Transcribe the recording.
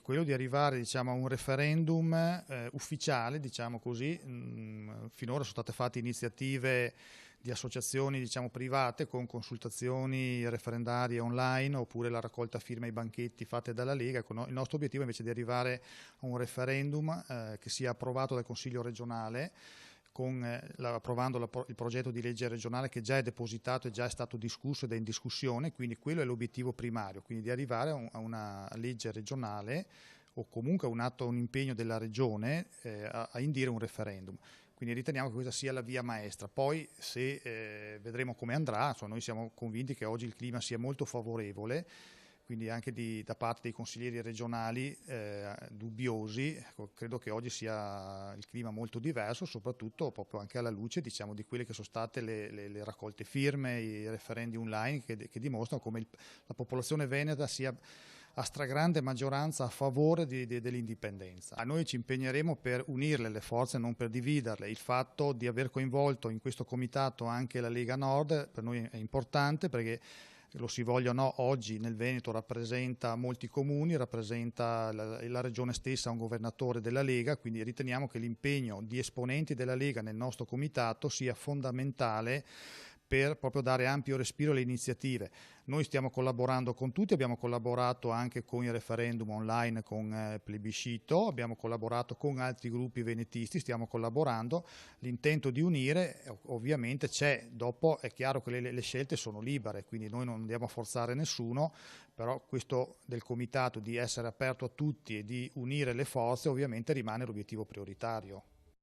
quello di arrivare, diciamo, a un referendum ufficiale, diciamo così. Finora sono state fatte iniziative di associazioni, diciamo, private con consultazioni referendarie online oppure la raccolta firme ai banchetti fatte dalla Lega. Ecco, il nostro obiettivo invece è di arrivare a un referendum che sia approvato dal Consiglio regionale, approvando il progetto di legge regionale che già è depositato e già è stato discusso ed è in discussione, quindi quello è l'obiettivo primario, quindi di arrivare a una legge regionale o comunque un impegno della regione a indire un referendum. Quindi riteniamo che questa sia la via maestra. Poi se vedremo come andrà, insomma, noi siamo convinti che oggi il clima sia molto favorevole, quindi anche da parte dei consiglieri regionali dubbiosi. Ecco, credo che oggi sia il clima molto diverso, soprattutto proprio anche alla luce, diciamo, di quelle che sono state le raccolte firme, i referendi online che dimostrano come la popolazione veneta sia a stragrande maggioranza a favore dell'indipendenza. A noi ci impegneremo per unirle le forze, non per dividerle. Il fatto di aver coinvolto in questo comitato anche la Lega Nord per noi è importante, perché lo si voglia o no, oggi nel Veneto rappresenta molti comuni, rappresenta la regione stessa, un governatore della Lega, quindi riteniamo che l'impegno di esponenti della Lega nel nostro comitato sia fondamentale per proprio dare ampio respiro alle iniziative. Noi stiamo collaborando con tutti, abbiamo collaborato anche con il referendum online, con Plebiscito, abbiamo collaborato con altri gruppi venetisti, stiamo collaborando. L'intento di unire ovviamente c'è, dopo è chiaro che le scelte sono libere, quindi noi non andiamo a forzare nessuno, però questo del comitato di essere aperto a tutti e di unire le forze ovviamente rimane l'obiettivo prioritario.